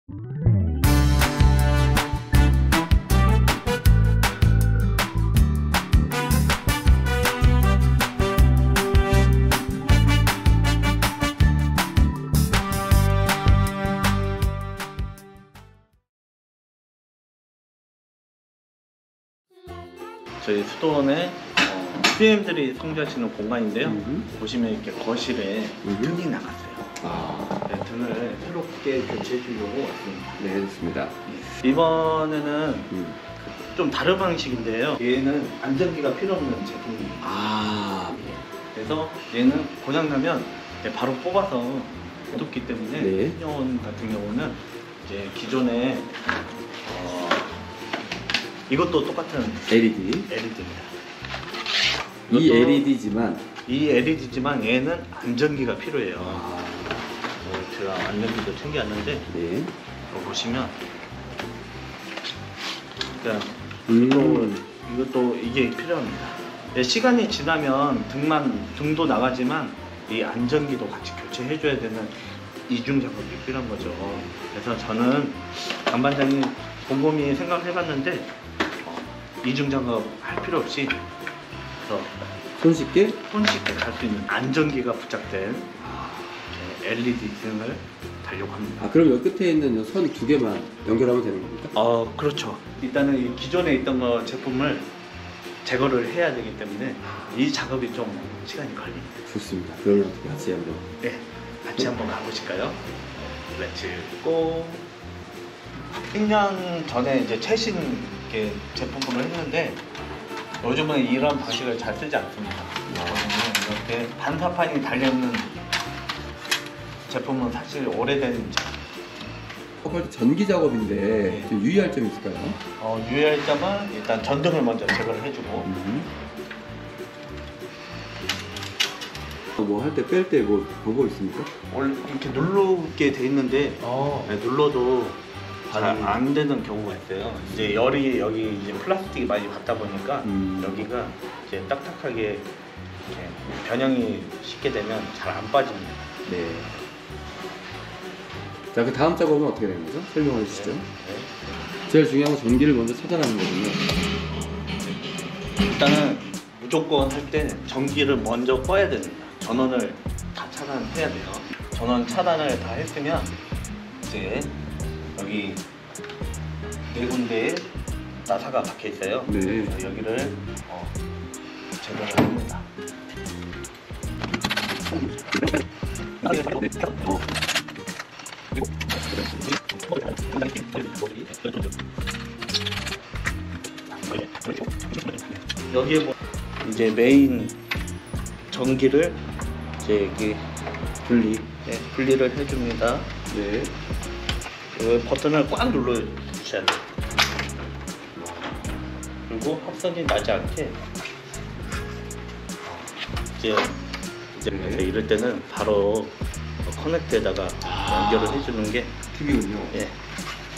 저희 수도원에 PM들이 성주하시는 공간인데요. 보시면 이렇게 거실에 등이 나갔어요. 네, 등을 새롭게 교체해 주려고 왔습니다. 네, 좋습니다. 이번에는 좀 다른 방식인데요. 얘는 안전기가 필요 없는 제품입니다. 그래서 얘는 고장나면 바로 뽑아서 뒀기 때문에 신형원 같은 경우는 이제 기존에 이것도 똑같은 LED입니다. 이 LED지만 얘는 안전기가 필요해요. 제가 안전기도 챙겨왔는데 보시면 이것도 이게 필요합니다. 시간이 지나면 등도 나가지만 이 안전기도 같이 교체해 줘야 되는 이중 작업이 필요한 거죠. 그래서 저는 안반장이 곰곰이 생각을 해봤는데 이중 작업 할 필요 없이 손쉽게 갈 수 있는 안전기가 부착된 LED 등을 달려고 합니다. 그럼 여기 끝에 있는 선 두 개만 연결하면 되는 겁니까? 그렇죠. 일단은 이 기존에 있던 제품을 제거를 해야 되기 때문에 이 작업이 좀 시간이 걸립니다. 좋습니다. 그러면 같이 한번 같이 한번 가보실까요? 렛츠 고! 1년 전에 이제 최신 제품을 했는데 요즘은 이런 방식을 잘 쓰지 않습니다. 이렇게 반사판이 달려있는 제품은 사실 오래된 전기 작업인데 좀 유의할 점이 있을까요? 유의할 점은 일단 전등을 먼저 제거를 해주고 뭐 할 때 뺄 때 뭐 방법 있습니까? 이렇게 누르게 돼 있는데 눌러도 잘 안 되는 경우가 있어요. 이제 열이 여기 이제 플라스틱이 많이 받다 보니까 여기가 이제 딱딱하게 이렇게 변형이 쉽게 되면 잘 안 빠집니다. 자, 그 다음 작업은 어떻게 되는 거죠? 설명해 주시죠. 제일 중요한 건 전기를 먼저 차단하는 거군요. 일단은 무조건 할 때 전기를 먼저 꺼야 됩니다. 전원을 다 차단해야 돼요. 전원 차단을 다 했으면 이제 여기 네 군데에 나사가 박혀 있어요. 여기를 제거를 합니다. 여기에 이제 메인 전기를 이제 여기 분리를 해줍니다. 이 버튼을 꽉 눌러 주셔야 돼요. 그리고 합선이 나지 않게 이제 이럴 때는 바로 커넥트에다가 연결을 해주는 게 팁이군요.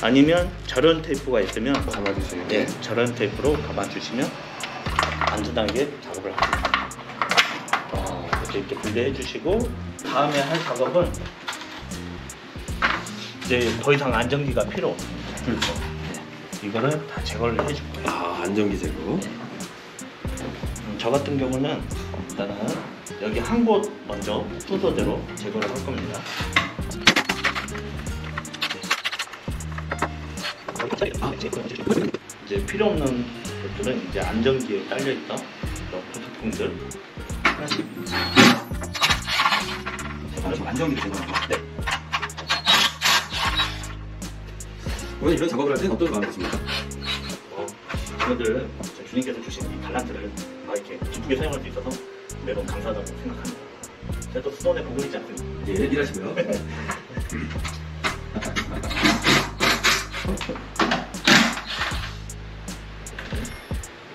아니면 절연 테이프가 있으면 감아주시면 절연 테이프로 감아주시면 안전하게 작업을 합니다. 이렇게 분리해 주시고 다음에 할 작업은 이제 더 이상 안전기가 필요 없습니다. 그렇죠. 이거를 다 제거를 해줄 거예요. 안전기 제거. 저 같은 경우는 일단은 여기 한 곳 먼저 순서대로 제거를 할 겁니다. 이제 필요 없는 것들은 이제 안전기에 딸려있던 부속품들 하나씩 안전기 제거. 오늘 이런 작업을 할 때는 어떤 마음이 드십니까? 이거를 주님께서 주신 이 달란트를 이렇게 기쁘게 사용할 수 있어서 매우 감사하다고 생각합니다. 제가 또 수도원에 보고 있지 않습니까? 일하시고요.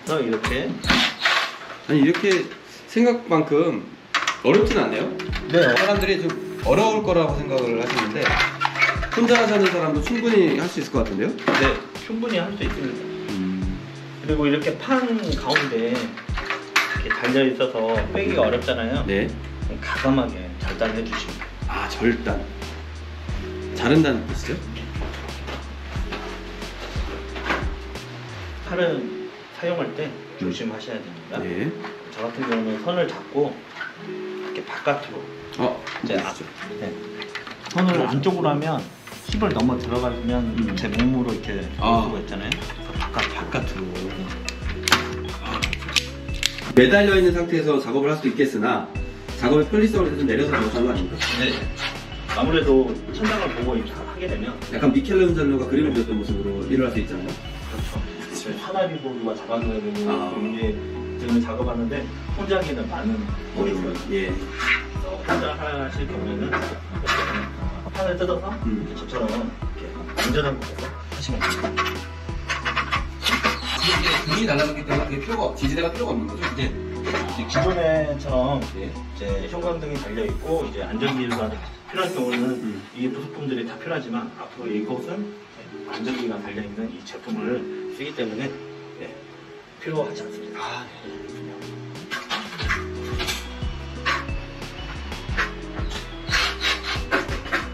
그래서 이렇게 이렇게 생각만큼 어렵진 않네요. 사람들이 좀 어려울 거라고 생각을 하시는데 혼자 사는 사람도 충분히 할 수 있을 것 같은데요? 네, 충분히 할 수 있습니다. 그리고 이렇게 판 가운데 이렇게 달려 있어서 빼기가 어렵잖아요. 가감하게 절단해 주시면 돼요. 절단. 자른다는 뜻이죠? 칼을 사용할 때 조심하셔야 됩니다. 네. 저 같은 경우는 선을 잡고 이렇게 바깥으로 이제 네. 선을 안쪽으로 하면 힙을 넘어 들어가면 제 몸으로 이렇게 볼 수가 있잖아요. 그래서 바깥으로. 매달려 있는 상태에서 작업을 할 수도 있겠으나 작업의 편리성을 위해서 좀 내려서 작업하는 거 아닙니까? 네. 아무래도 천장을 보고 이렇게 하게 되면 약간 미켈란젤로가 그림을 그렸던 모습으로 일어날 수 있잖아요. 그렇죠. 하나리도 누가 잡아줘야 되고 이게 지금 작업하는데 혼자기는 많은 꼴이고요. 예. 혼자 하실 경우에는 이렇게 판을 뜯어서 저처럼 이렇게 안전한 곳에서 하시면 됩니다. 등이 달라졌기 때문에 그게 지지대가 필요가 없는 거죠? 이제 기존에처럼 이제 형광등이 달려 있고 이제 안전기가 필요할 경우는 이 부속품들이 다 필요하지만 앞으로 이곳은 안전기가 달려 있는 이 제품을 쓰기 때문에 필요하지 않습니다.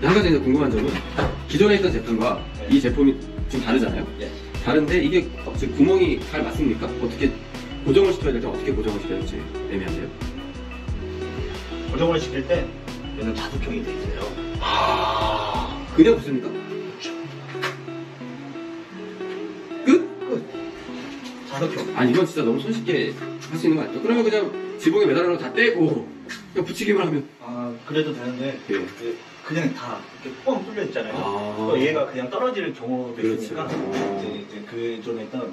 한 가지 이제 궁금한 점은 기존에 있던 제품과 이 제품이 좀 다르잖아요? 다른데 이게 지금 구멍이 잘 맞습니까? 어떻게 고정을 시켜야 될지 어떻게 고정을 시켜야 될지 애매한데요? 고정을 시킬 때 얘는 자석형이 돼 있어요. 그냥 붙습니까? 끝? 자석형. 아니 이건 진짜 너무 손쉽게 할 수 있는 거 아니죠? 그러면 그냥 지붕에 매달아놓고 다 떼고 그냥 붙이기만 하면 그래도 되는데 그냥 다 이렇게 뻥 뚫려 있잖아요. 얘가 그냥 떨어질 경우도 있으니까 이제 그 전에 있던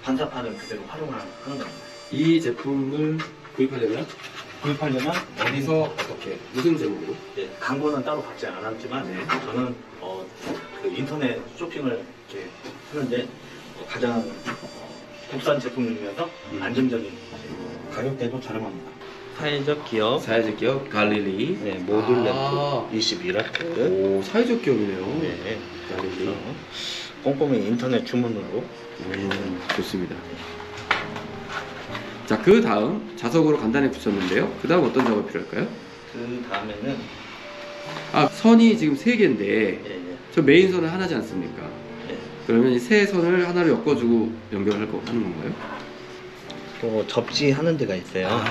반사판을 그대로 활용하는 겁니다. 이 제품을 구입하려면 어디서 어떻게 무슨 제목으로? 광고는 따로 받지 않았지만 저는 그 인터넷 쇼핑을 이렇게 하는데 가장 국산 제품이면서 안정적인 가격대도 저렴합니다. 사회적 기업 갈릴리 모듈 램프 21W. 오 사회적 기업이네요. 네. 갈릴리 꼼꼼히 인터넷 주문으로. 좋습니다. 자, 그 다음 자석으로 간단히 붙였는데요. 그 다음 어떤 작업이 필요할까요? 그 다음에는 선이 지금 3개인데 저 메인 선은 하나지 않습니까? 그러면 이 세 선을 하나로 엮어주고 연결하는 건가요? 또 접지하는 데가 있어요.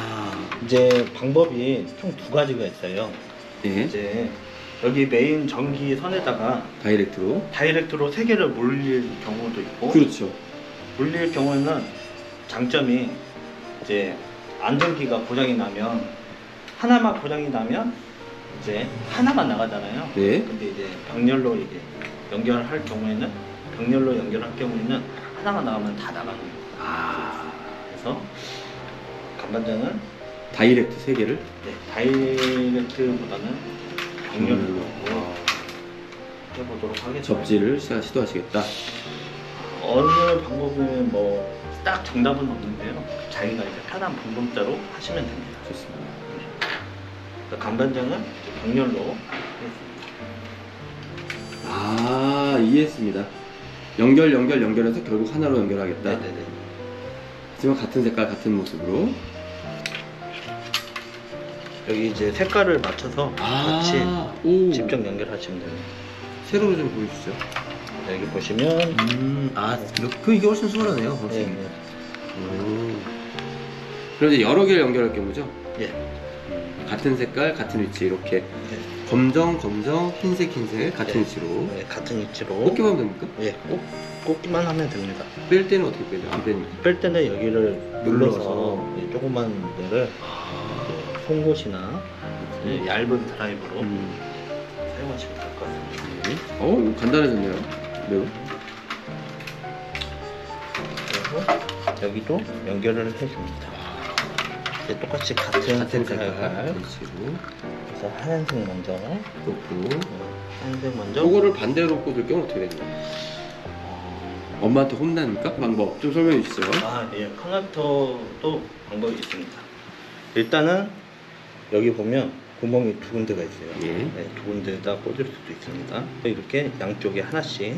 이제 방법이 총 2가지가 있어요. 이제 여기 메인 전기 선에다가 다이렉트로 3개를 물릴 경우도 있고, 그렇죠. 물릴 경우에는 장점이 이제 안전기가 고장이 나면 하나만 고장이 나면 이제 하나만 나가잖아요. 근데 이제 병렬로 이제 연결할 경우에는 하나만 나가면 다 나가는 거예요. 그래서 간반장은 다이렉트 3개를 다이렉트보다는 병렬로 해보도록 하겠습니다. 접지를 시도하시겠다. 어느 방법은 뭐 딱 정답은 없는데요. 자기가 이제 편한 분봉자로 하시면 됩니다. 좋습니다. 간반장은 병렬로 했습니다. 이해했습니다. 연결해서 결국 하나로 연결하겠다. 하지만 같은 색깔 같은 모습으로 여기 이제 색깔을 맞춰서 같이 직접 연결하시면 됩니다. 세로로 좀 보여주시죠. 여기 보시면 이게 훨씬 수월하네요. 그럼 이제 여러 개를 연결할 경우죠? 같은 색깔 같은 위치 이렇게 검정 흰색 같은 위치로 같은 위치로 꽂기만 하면 됩니까? 꽂기만 하면 됩니다. 뺄 때는 어떻게 빼요? 안 뺍니까? 뺄 때는 여기를 눌러서 조그만 데를 송곳이나 얇은 드라이브로 사용하시면 될 것 같습니다. 간단해졌네요. 매우. 그리고 여기도 연결을 해줍니다. 똑같이 같은 색깔 위치로. 그래서 하얀색 먼저 꽂고 하얀색 먼저. 그거를 반대로 꽂을 경우 어떻게 되나요? 엄마한테 혼납니까? 방법 좀 설명해 주시죠. 커넥터도 방법이 있습니다. 일단은 여기 보면 구멍이 2군데가 있어요. 2군데에다 꽂을 수도 있습니다. 이렇게 양쪽에 하나씩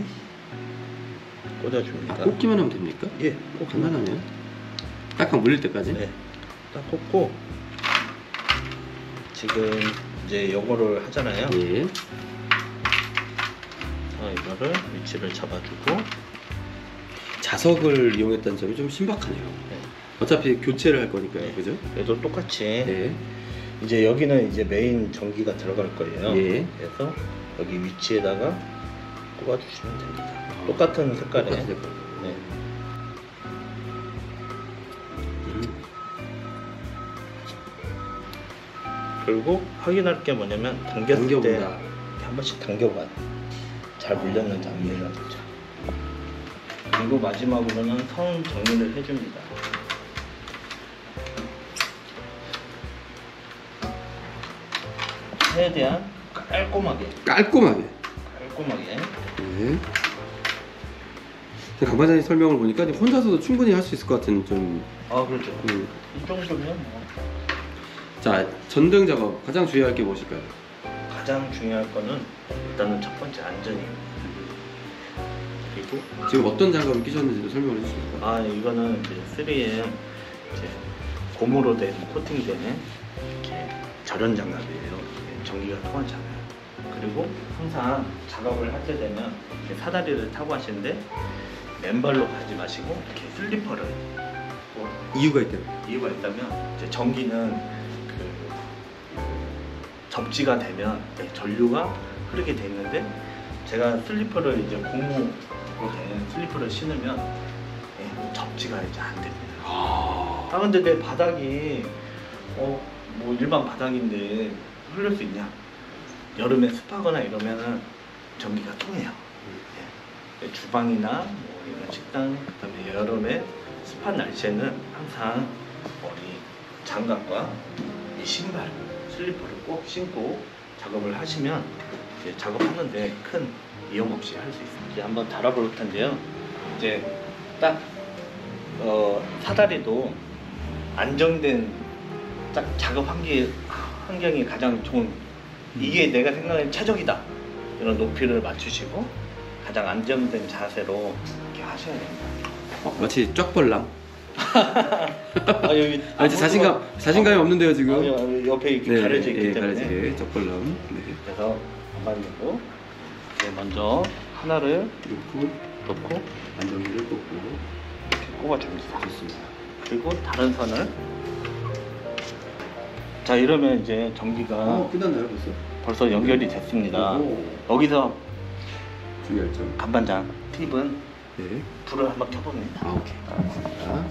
꽂아줍니다. 꽂기만 하면 됩니까? 꼭 간단하네요. 딱딱 물릴 때까지? 딱 꽂고 지금 이제 요거를 하잖아요. 이거를 위치를 잡아주고 자석을 이용했다는 점이 좀 신박하네요. 네. 어차피 교체를 할 거니까요, 네. 그죠? 얘도 똑같이 네. 이제 여기는 이제 메인 전기가 들어갈 거예요. 예. 그래서 여기 위치에다가 꽂아주시면 됩니다. 똑같은 색깔에. 똑같은 색깔. 네. 그리고 확인할 게 뭐냐면 당겼을 때 당겨본다. 이렇게 한 번씩 당겨봐요. 잘 물렸는지 안 물렸는지. 그리고 마지막으로는 선 정리를 해줍니다. 최대한 깔끔하게. 깔끔하게. 네. 강반장님 설명을 보니까 혼자서도 충분히 할 수 있을 것 같은 좀. 아 그렇죠. 이 정도면 뭐. 자, 전등 작업 가장 주의할 게 무엇일까요? 가장 중요할 거는 일단은 첫 번째 안전입니다. 그리고 지금 어떤 장갑을 끼셨는지도 설명을 해주실까요? 아 이거는 이제 3M 이제 고무로 된 코팅된 이렇게 절연 장갑이에요. 전기가 통하지 않아요. 그리고 항상 작업을 할 때 되면 이렇게 사다리를 타고 하시는데 맨발로 가지 마시고 이렇게 슬리퍼를 이유가 있대요. 이유가 있다면 이제 전기는 접지가 되면 전류가 흐르게 돼 있는데 제가 슬리퍼를 이제 고무로 된 슬리퍼를 신으면 접지가 이제 안 됩니다. 아 근데 내 바닥이 뭐 일반 바닥인데 흐를 수 있냐? 여름에 습하거나 이러면은 전기가 통해요. 주방이나 뭐 이런 식당, 그다음에 여름에 습한 날씨에는 항상 머리 장갑과 이 신발, 슬리퍼를 꼭 신고 작업을 하시면 이제 작업하는데 큰 위험 없이 할 수 있습니다. 이제 한번 달아볼 텐데요. 이제 딱 사다리도 안정된 딱 작업 환경이 가장 좋은, 이게 내가 생각하는 최적이다 이런 높이를 맞추시고 가장 안정된 자세로 이렇게 하셔야 됩니다. 마치 쫙벌랑. 여기 자신감이 없는데요 지금. 옆에 이렇게 가려져 있기 때문에. 가려지게 쫙벌랑. 네. 그래서 반반대로 먼저 하나를 놓고 안정기를 꽂고 이렇게 꼽아줍니다. 좋습니다. 그리고 다른 선을. 자 이러면 이제 전기가 끝났나요 벌써 연결이 됐습니다. 오. 여기서 중요할 점. 간반장 팁은 네. 불을 한번 켜봅니다. 오케이. 자.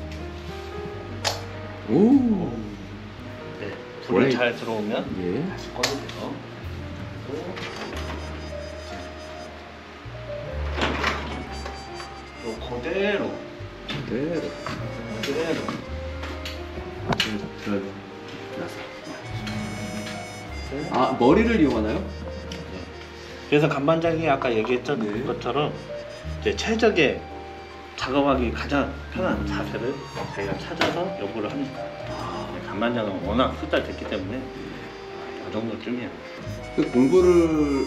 오. 네, 불이 오라이. 잘 들어오면 예. 다시 꺼주세요. 또 그대로 그대로. 머리를 이용하나요? 그래서 간반장이 아까 얘기했던 것처럼 이제 최적의 작업하기 가장 편한 자세를 자기가 찾아서 연구를 합니다. 간반장은 워낙 숙달됐기 때문에 이 정도쯤이야.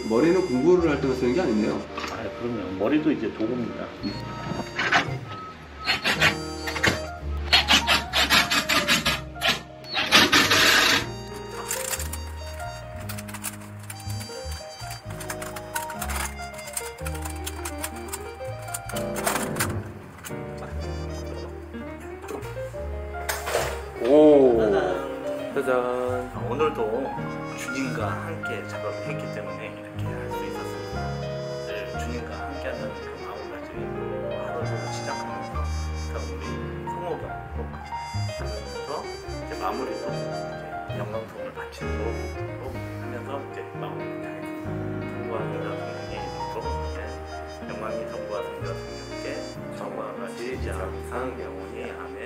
머리는 공부를 할 때만 쓰는 게 아니네요. 그럼요. 머리도 이제 도구입니다. 오. 짜잔. 오늘도 주님과 함께 작업을 했기 때문에 이렇게 할 수 있었습니다. 늘 주님과 함께 한다는 그 마음가짐 하루를 시작하면서 우리 성호경 그러면서 이제 마무리도 이제 영광통을 바치도록 하면서 이제 마무리를 하겠습니다. 성부와 성자 성령의 이름으로 영광이 성부와 성자 성령께 성부와 같이 항상 영원히 아멘.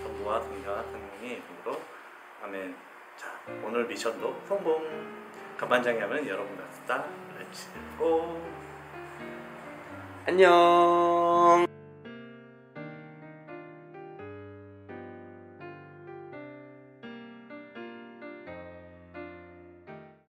성부와 성자 성령의 이름으로 아멘. 자, 오늘 미션도 성공! 간반장이 하면 여러분 같다. 렛츠 고! 안녕.